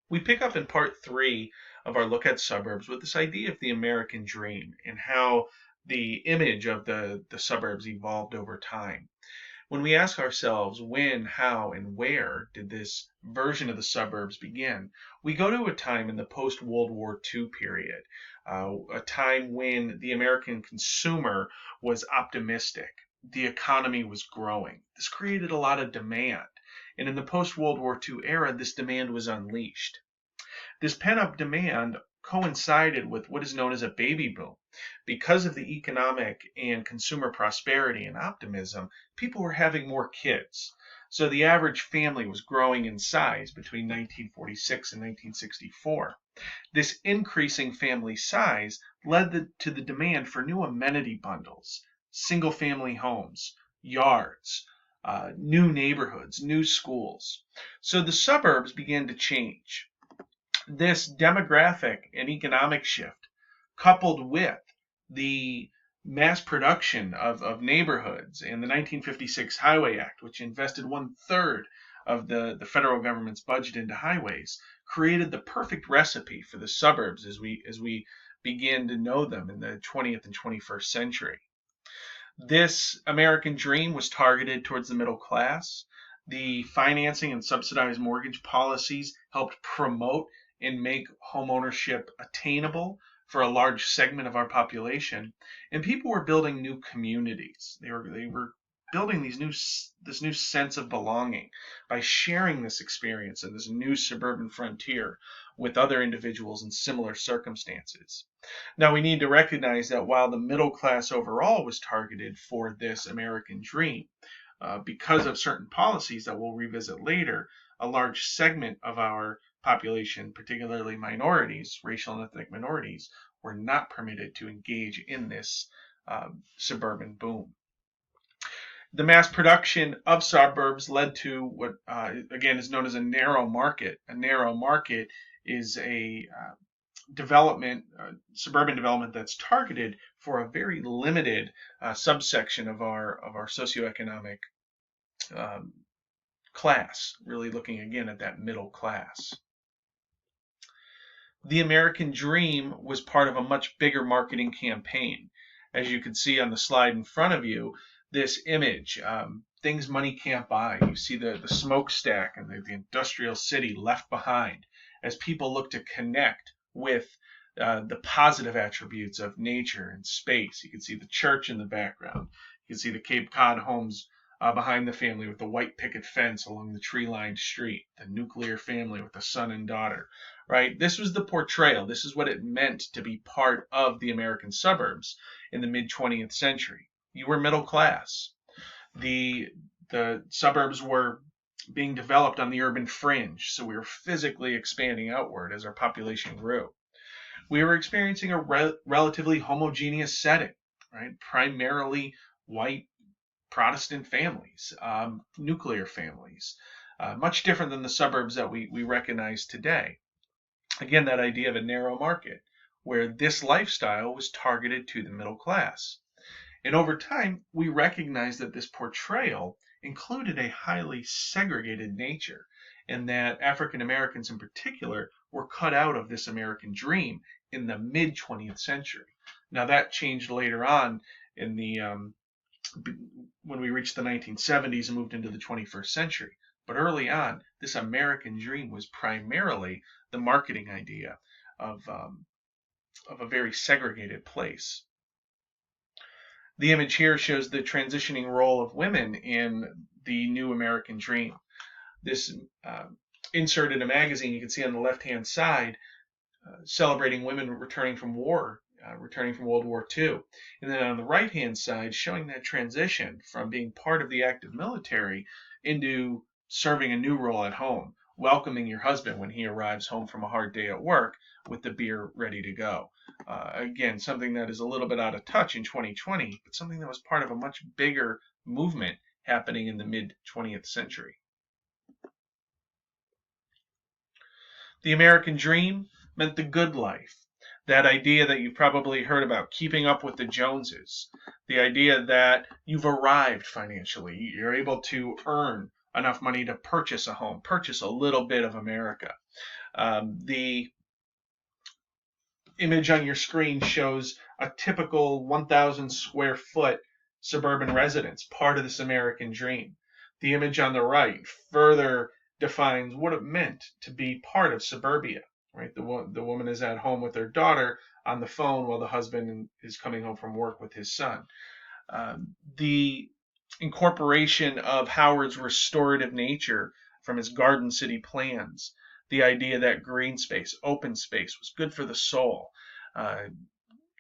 We pick up in part three of our look at suburbs with this idea of the American dream and how the image of the suburbs evolved over time. When we ask ourselves when, how, and where did this version of the suburbs begin, we go to a time in the post World War II period, a time when the American consumer was optimistic. The economy was growing. This created a lot of demand. And in the post World War II era, this demand was unleashed. This pent-up demand coincided with what is known as a baby boom. Because of the economic and consumer prosperity and optimism, people were having more kids. So the average family was growing in size between 1946 and 1964. This increasing family size led to the demand for new amenity bundles, single family homes, yards, new neighborhoods, new schools. So the suburbs began to change. This demographic and economic shift, coupled with the mass production of neighborhoods and the 1956 Highway Act, which invested 1/3 of the federal government's budget into highways, created the perfect recipe for the suburbs as we begin to know them in the 20th and 21st century. This American dream was targeted towards the middle class. The financing and subsidized mortgage policies helped promote and make homeownership attainable for a large segment of our population. And people were building new communities. They were building this new sense of belonging by sharing this experience and this new suburban frontier with other individuals in similar circumstances. Now, we need to recognize that while the middle class overall was targeted for this American dream, because of certain policies that we'll revisit later, a large segment of our population, particularly minorities, racial and ethnic minorities, were not permitted to engage in this suburban boom. The mass production of suburbs led to what, again, is known as a narrow market. A narrow market is a development, suburban development that's targeted for a very limited subsection of our socioeconomic um, class. Really looking again at that middle class. The American dream was part of a much bigger marketing campaign. As you can see on the slide in front of you, this image, things money can't buy. You see the smokestack and the industrial city left behind as people look to connect with the positive attributes of nature and space. You can see the church in the background. You can see the Cape Cod homes behind the family with the white picket fence along the tree-lined street, the nuclear family with the son and daughter, right? This was the portrayal. This is what it meant to be part of the American suburbs in the mid 20th century. You were middle class. The suburbs were being developed on the urban fringe, so we were physically expanding outward as our population grew. We were experiencing a relatively homogeneous setting, right? Primarily white Protestant families, nuclear families, much different than the suburbs that we recognize today. Again, that idea of a narrow market where this lifestyle was targeted to the middle class. And over time, we recognize that this portrayal included a highly segregated nature, and that African Americans in particular were cut out of this American dream in the mid 20th century. Now, that changed later on in the when we reached the 1970s and moved into the 21st century. But early on, this American dream was primarily the marketing idea of a very segregated place. The image here shows the transitioning role of women in the new American dream. This insert in a magazine you can see on the left-hand side celebrating women returning from war, returning from World War II. And then on the right-hand side, showing that transition from being part of the active military into serving a new role at home, welcoming your husband when he arrives home from a hard day at work with the beer ready to go. Again, something that is a little bit out of touch in 2020, but something that was part of a much bigger movement happening in the mid 20th century. The American dream meant the good life. That idea that you've probably heard about, keeping up with the Joneses. The idea that you've arrived financially. You're able to earn enough money to purchase a home, purchase a little bit of America. The image on your screen shows a typical 1,000 square foot suburban residence, part of this American dream. The image on the right further defines what it meant to be part of suburbia. Right, the woman is at home with her daughter on the phone while the husband is coming home from work with his son. The incorporation of Howard's restorative nature from his Garden City plans, the idea that green space, open space, was good for the soul, uh,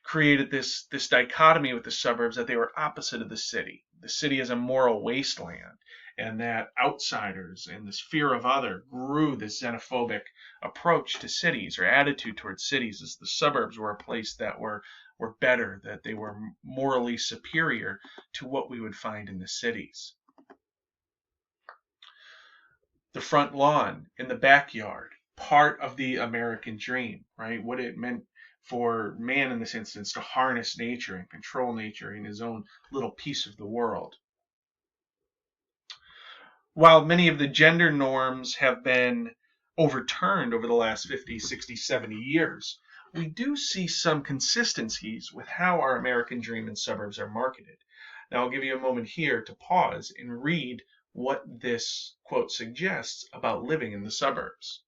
created this dichotomy with the suburbs that they were opposite of the city. The city is a moral wasteland, and that outsiders and this fear of other grew this xenophobic approach to cities or attitude towards cities, as the suburbs were a place that were better, that they were morally superior to what we would find in the cities. The front lawn in the backyard, part of the American dream, right? What it meant for man in this instance to harness nature and control nature in his own little piece of the world. While many of the gender norms have been overturned over the last 50, 60, 70 years, we do see some consistencies with how our American dream and suburbs are marketed. Now, I'll give you a moment here to pause and read what this quote suggests about living in the suburbs.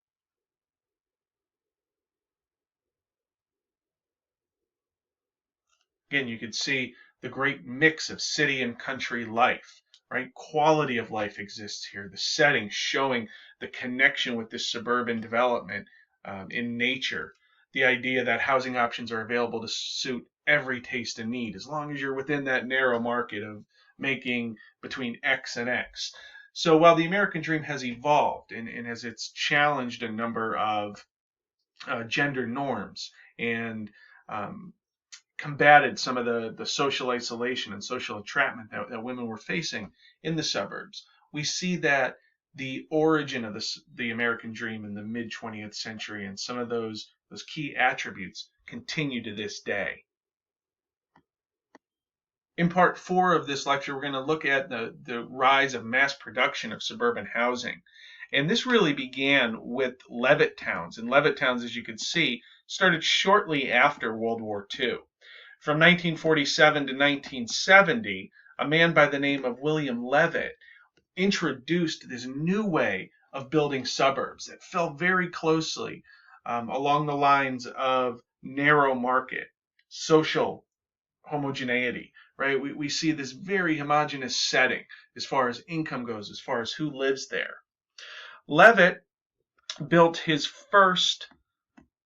Again, you could see the great mix of city and country life, right? Quality of life exists here. The setting showing the connection with this suburban development in nature. The idea that housing options are available to suit every taste and need, as long as you're within that narrow market of making between X and X. So while the American dream has evolved and as it's challenged a number of gender norms and combated some of the social isolation and social entrapment that women were facing in the suburbs, we see that the origin of the American dream in the mid 20th century and some of those key attributes continue to this day. In part 4 of this lecture, we're going to look at the rise of mass production of suburban housing. And this really began with Levitt towns. And Levitt towns, as you can see, started shortly after World War II. From 1947 to 1970, a man by the name of William Levitt introduced this new way of building suburbs that fell very closely along the lines of narrow market, social homogeneity, right? We see this very homogeneous setting as far as income goes, as far as who lives there. Levitt built his first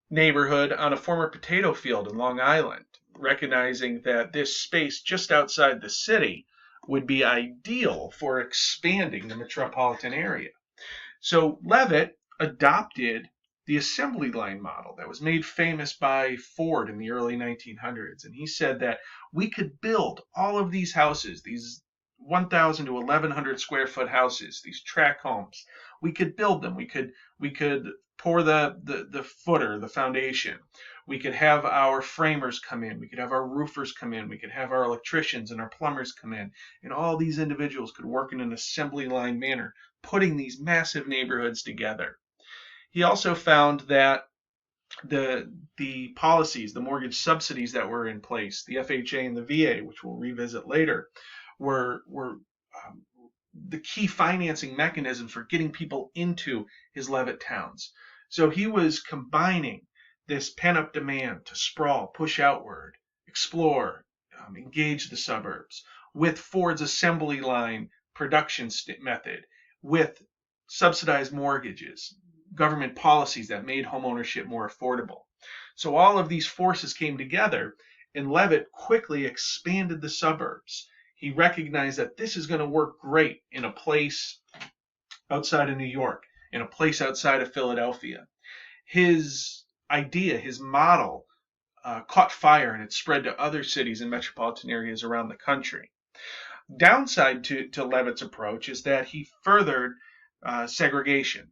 neighborhood on a former potato field in Long Island, recognizing that this space just outside the city would be ideal for expanding the metropolitan area. So Levitt adopted the assembly line model that was made famous by Ford in the early 1900s. And he said that we could build all of these houses, these 1,000 to 1,100 square foot houses, these tract homes. We could build them. We could pour the footer, the foundation. We could have our framers come in. We could have our roofers come in. We could have our electricians and our plumbers come in. And all these individuals could work in an assembly line manner, putting these massive neighborhoods together. He also found that the policies, the mortgage subsidies that were in place, the FHA and the VA, which we'll revisit later, were the key financing mechanism for getting people into his Levitt towns. So he was combining this pent-up demand to sprawl, push outward, explore, engage the suburbs, with Ford's assembly line production method, with subsidized mortgages, government policies that made homeownership more affordable. So all of these forces came together, and Levitt quickly expanded the suburbs. He recognized that this is going to work great in a place outside of New York, in a place outside of Philadelphia. His idea, his model, caught fire, and it spread to other cities and metropolitan areas around the country. Downside to Levitt's approach is that he furthered segregation,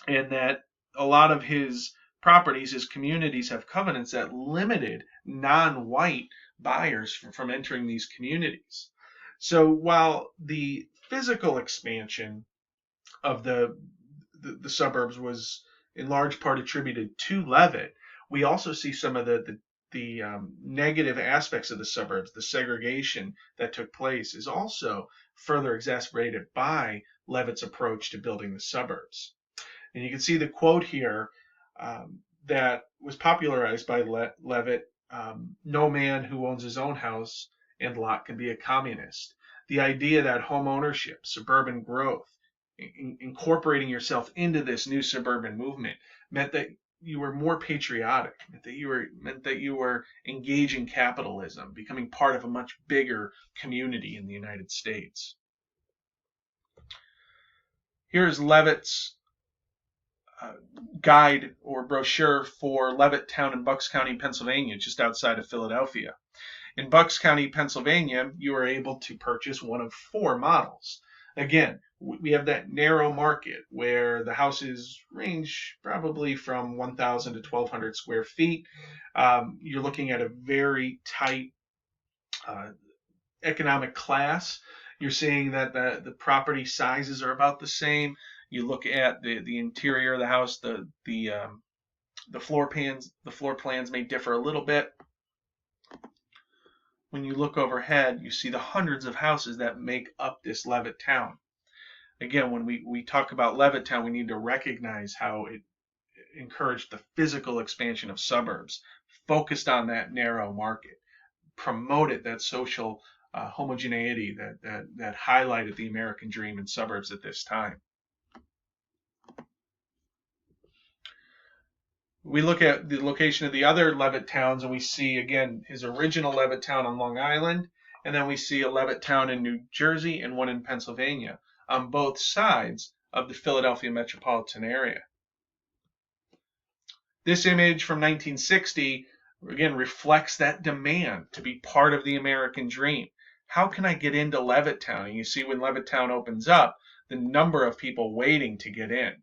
and that a lot of his properties, his communities, have covenants that limited non-white buyers from entering these communities. So while the physical expansion of the suburbs was in large part attributed to Levitt, we also see some of the negative aspects of the suburbs. The segregation that took place is also further exacerbated by Levitt's approach to building the suburbs. And you can see the quote here that was popularized by Levitt: "No man who owns his own house and lot can be a communist." The idea that home ownership, suburban growth, incorporating yourself into this new suburban movement meant that you were more patriotic, meant that you were engaging capitalism, becoming part of a much bigger community in the United States. Here's Levitt's guide or brochure for Levittown in Bucks County, Pennsylvania, just outside of Philadelphia. In Bucks County, Pennsylvania, you are able to purchase one of 4 models. Again, we have that narrow market where the houses range probably from 1,000 to 1,200 square feet. You're looking at a very tight economic class. You're seeing that the property sizes are about the same. You look at the interior of the house, the floor plans may differ a little bit. When you look overhead, you see the hundreds of houses that make up this Levittown. Again, when we talk about Levittown, we need to recognize how it encouraged the physical expansion of suburbs, focused on that narrow market, promoted that social homogeneity that highlighted the American dream in suburbs at this time. We look at the location of the other Levitt towns, and we see, again, his original Levitt town on Long Island, and then we see a Levitt town in New Jersey and one in Pennsylvania on both sides of the Philadelphia metropolitan area. This image from 1960, again, reflects that demand to be part of the American dream. How can I get into Levittown? And you see when Levittown opens up, the number of people waiting to get in.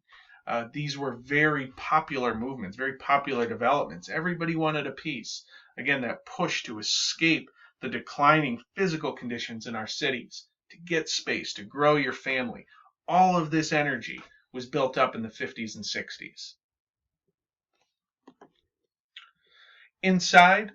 These were very popular movements, very popular developments. Everybody wanted a piece. Again, that push to escape the declining physical conditions in our cities, to get space, to grow your family. All of this energy was built up in the 50s and 60s. Inside,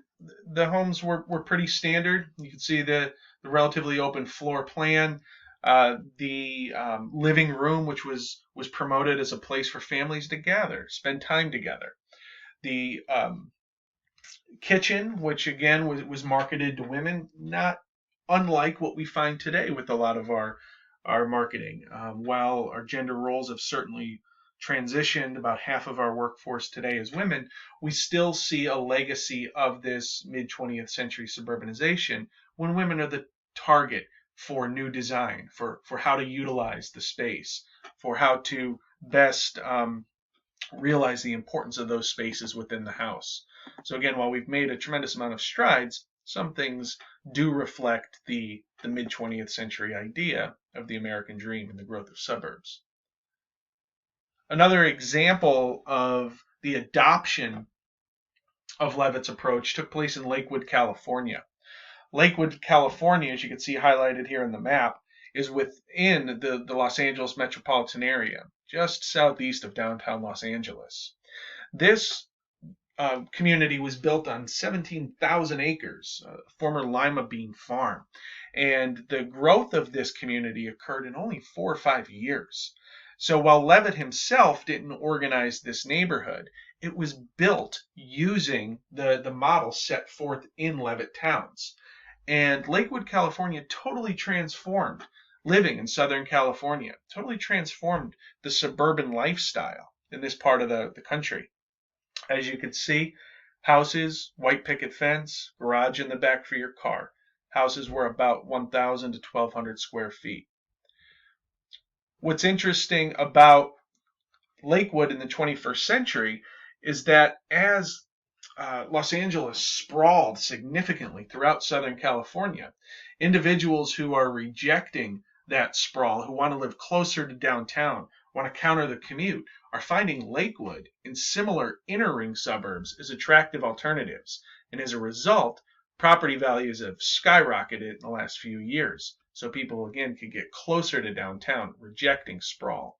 the homes were pretty standard. You can see the relatively open floor plan. The living room, which was promoted as a place for families to gather, spend time together. The kitchen, which again was marketed to women, not unlike what we find today with a lot of our marketing. While our gender roles have certainly transitioned, about half of our workforce today is women, we still see a legacy of this mid-20th century suburbanization when women are the target for new design, for how to utilize the space, for how to best realize the importance of those spaces within the house. So again, while we've made a tremendous amount of strides, some things do reflect the mid-20th century idea of the American dream and the growth of suburbs. Another example of the adoption of Levitt's approach took place in Lakewood, California. Lakewood, California, as you can see highlighted here in the map, is within the Los Angeles metropolitan area, just southeast of downtown Los Angeles. This community was built on 17,000 acres, a former lima bean farm, and the growth of this community occurred in only 4 or 5 years. So while Levitt himself didn't organize this neighborhood, it was built using the model set forth in Levitt towns. And Lakewood, California totally transformed living in Southern California, totally transformed the suburban lifestyle in this part of the country. As you can see, houses, white picket fence, garage in the back for your car. Houses were about 1,000 to 1,200 square feet. What's interesting about Lakewood in the 21st century is that as Los Angeles sprawled significantly throughout Southern California, individuals who are rejecting that sprawl, who want to live closer to downtown, want to counter the commute, are finding Lakewood in similar inner ring suburbs as attractive alternatives. And as a result, property values have skyrocketed in the last few years. So people, again, could get closer to downtown, rejecting sprawl.